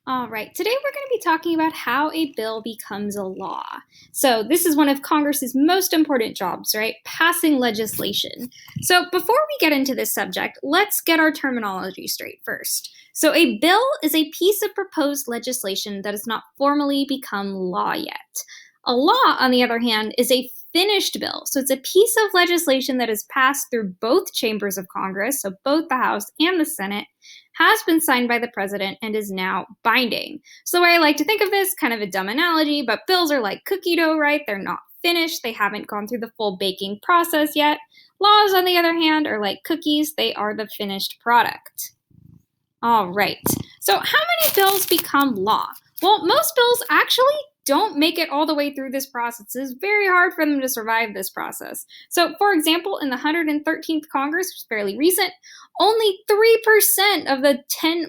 All right, today we're going to be talking about how a bill becomes a law. So, this is one of Congress's most important jobs, right? Passing legislation. So, before we get into this subject, let's get our terminology straight first. So, a bill is a piece of proposed legislation that has not formally become law yet. A law, on the other hand, is a finished bill. So, it's a piece of legislation that has passed through both chambers of Congress, so both the House and the Senate, has been signed by the president and is now binding. So the way I like to think of this, kind of a dumb analogy, but bills are like cookie dough, right? They're not finished. They haven't gone through the full baking process yet. Laws, on the other hand, are like cookies. They are the finished product. All right. So how many bills become law? Well, most bills actually don't make it all the way through this process. It's very hard for them to survive this process. So, for example, in the 113th Congress, which is fairly recent, only 3% of the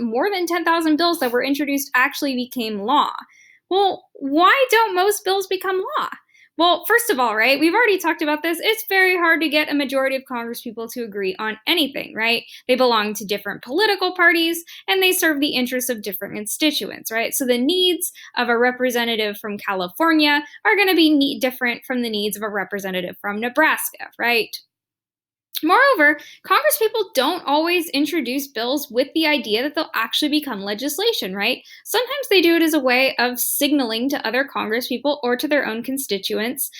more than 10,000 bills that were introduced actually became law. Well, why don't most bills become law? Well, first of all, right, we've already talked about this. It's very hard to get a majority of Congress people to agree on anything, right? They belong to different political parties and they serve the interests of different constituents, right? So the needs of a representative from California are going to be different from the needs of a representative from Nebraska, right? Moreover, Congress people don't always introduce bills with the idea that they'll actually become legislation, right? Sometimes they do it as a way of signaling to other Congress people or to their own constituents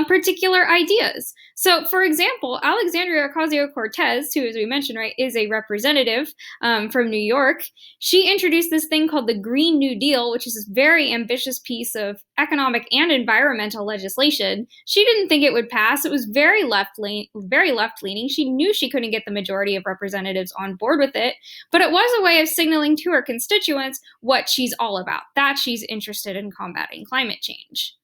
particular ideas. So, for example, Alexandria Ocasio Cortez, who, as we mentioned, right, is a representative from New York, she introduced this thing called the Green New Deal, which is this very ambitious piece of economic and environmental legislation. She didn't think it would pass. It was very left-leaning. She knew she couldn't get the majority of representatives on board with it, but it was a way of signaling to her constituents what she's all about, that she's interested in combating climate change.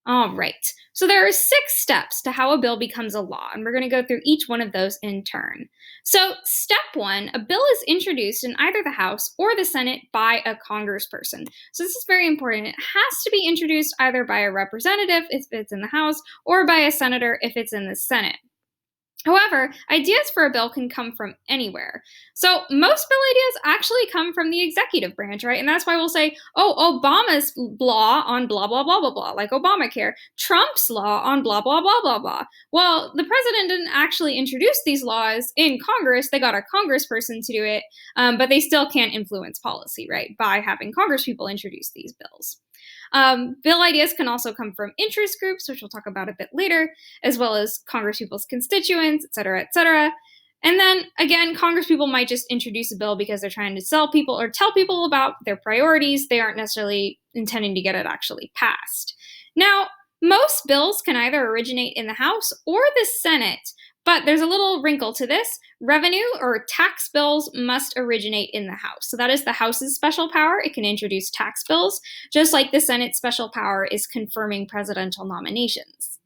All right, so there are 6 steps to how a bill becomes a law, and we're going to go through each one of those in turn. So, step 1, a bill is introduced in either the House or the Senate by a congressperson. So, this is very important. It has to be introduced either by a representative if it's in the House or by a senator if it's in the Senate. However, ideas for a bill can come from anywhere. So most bill ideas actually come from the executive branch, right? And that's why we'll say, oh, Obama's law on blah, blah, blah, blah, blah, like Obamacare, Trump's law on blah, blah, blah, blah, blah. Well, the president didn't actually introduce these laws in Congress. They got a congressperson to do it, but they still can't influence policy, right, by having congresspeople introduce these bills. Bill ideas can also come from interest groups, which we'll talk about a bit later, as well as congresspeople's constituents, et cetera, et cetera. And then again, congresspeople might just introduce a bill because they're trying to sell people or tell people about their priorities. They aren't necessarily intending to get it actually passed. Now, most bills can either originate in the House or the Senate, but there's a little wrinkle to this. Revenue or tax bills must originate in the House. So that is the House's special power. It can introduce tax bills, just like the Senate's special power is confirming presidential nominations.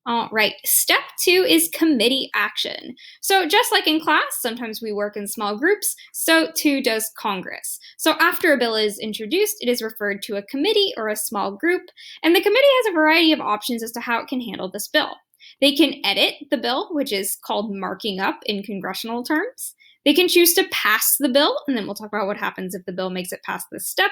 All right, step 2 is committee action. So just like in class, sometimes we work in small groups, so too does Congress. So after a bill is introduced, it is referred to a committee or a small group, and the committee has a variety of options as to how it can handle this bill. They can edit the bill, which is called marking up in congressional terms. They can choose to pass the bill, and then we'll talk about what happens if the bill makes it past this step.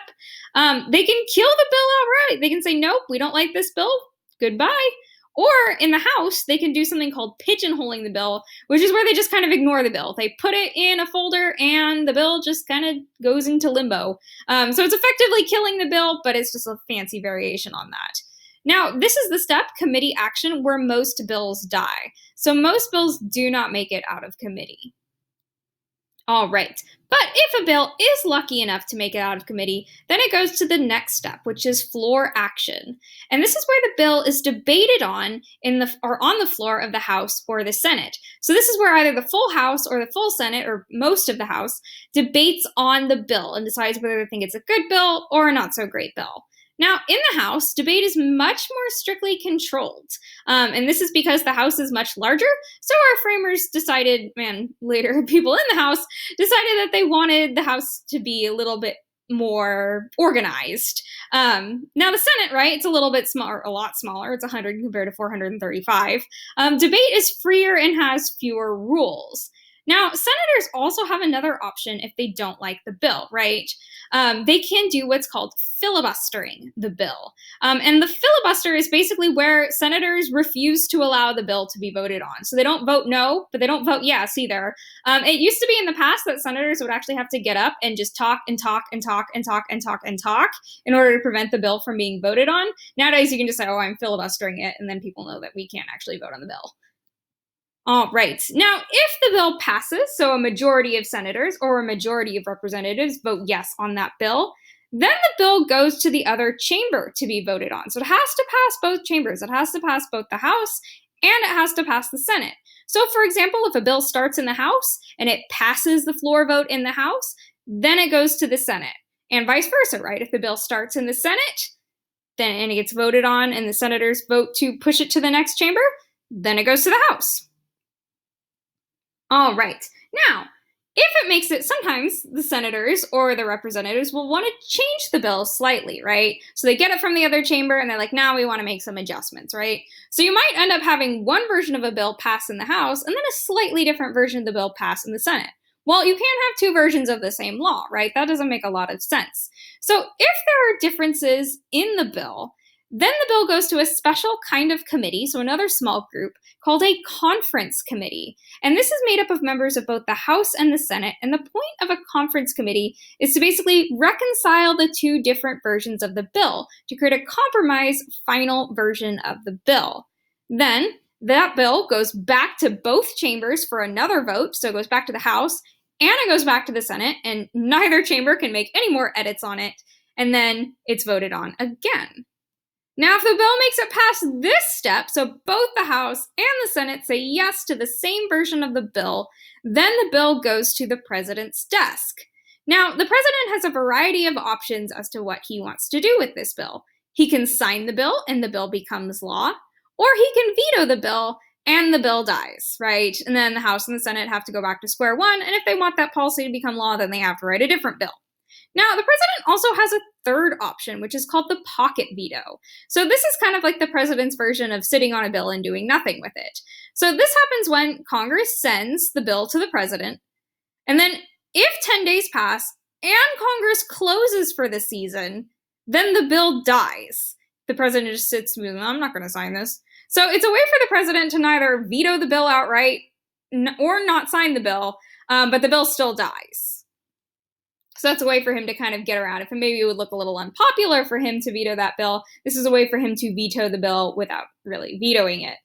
They can kill the bill outright. They can say, nope, we don't like this bill. Goodbye. Or in the House, they can do something called pigeonholing the bill, which is where they just kind of ignore the bill. They put it in a folder and the bill just kind of goes into limbo. So it's effectively killing the bill, but it's just a fancy variation on that. Now, this is the step, committee action, where most bills die. So most bills do not make it out of committee. All right, but if a bill is lucky enough to make it out of committee, then it goes to the next step, which is floor action. And this is where the bill is debated on on the floor of the House or the Senate. So this is where either the full House or the full Senate, or most of the House, debates on the bill and decides whether they think it's a good bill or a not so great bill. Now, in the House, debate is much more strictly controlled. And this is because the House is much larger. So our framers decided, later people in the House decided that they wanted the House to be a little bit more organized. Now the Senate, right, it's a little bit smaller, a lot smaller. It's 100 compared to 435. Debate is freer and has fewer rules. Now, senators also have another option if they don't like the bill, right? They can do what's called filibustering the bill. And the filibuster is basically where senators refuse to allow the bill to be voted on. So they don't vote no, but they don't vote yes either. It used to be in the past that senators would actually have to get up and just talk and talk and talk and talk and talk and talk in order to prevent the bill from being voted on. Nowadays, you can just say, oh, I'm filibustering it, and then people know that we can't actually vote on the bill. All right. Now, if the bill passes, so a majority of senators or a majority of representatives vote yes on that bill, then the bill goes to the other chamber to be voted on. So it has to pass both chambers. It has to pass both the House and it has to pass the Senate. So, for example, if a bill starts in the House and it passes the floor vote in the House, then it goes to the Senate. And vice versa, right? If the bill starts in the Senate, then and it gets voted on and the senators vote to push it to the next chamber, then it goes to the House. All right. Now, if it makes it, sometimes the senators or the representatives will want to change the bill slightly, right? So they get it from the other chamber and they're like, now we want to make some adjustments, right? So you might end up having one version of a bill pass in the House and then a slightly different version of the bill pass in the Senate. Well, you can't have two versions of the same law, right? That doesn't make a lot of sense. So if there are differences in the bill, then the bill goes to a special kind of committee, so another small group, called a conference committee. And this is made up of members of both the House and the Senate. And the point of a conference committee is to basically reconcile the two different versions of the bill to create a compromise final version of the bill. Then that bill goes back to both chambers for another vote, so it goes back to the House and it goes back to the Senate, and neither chamber can make any more edits on it, and then it's voted on again. Now, if the bill makes it past this step, so both the House and the Senate say yes to the same version of the bill, then the bill goes to the president's desk. Now, the president has a variety of options as to what he wants to do with this bill. He can sign the bill and the bill becomes law, or he can veto the bill and the bill dies, right? And then the House and the Senate have to go back to square one, and if they want that policy to become law, then they have to write a different bill. Now, the president also has a third option, which is called the pocket veto. So this is kind of like the president's version of sitting on a bill and doing nothing with it. So this happens when Congress sends the bill to the president, and then if 10 days pass and Congress closes for the season, then the bill dies. The president just sits and goes, I'm not going to sign this. So it's a way for the president to neither veto the bill outright or not sign the bill, but the bill still dies. So that's a way for him to kind of get around. If maybe it would look a little unpopular for him to veto that bill, this is a way for him to veto the bill without really vetoing it.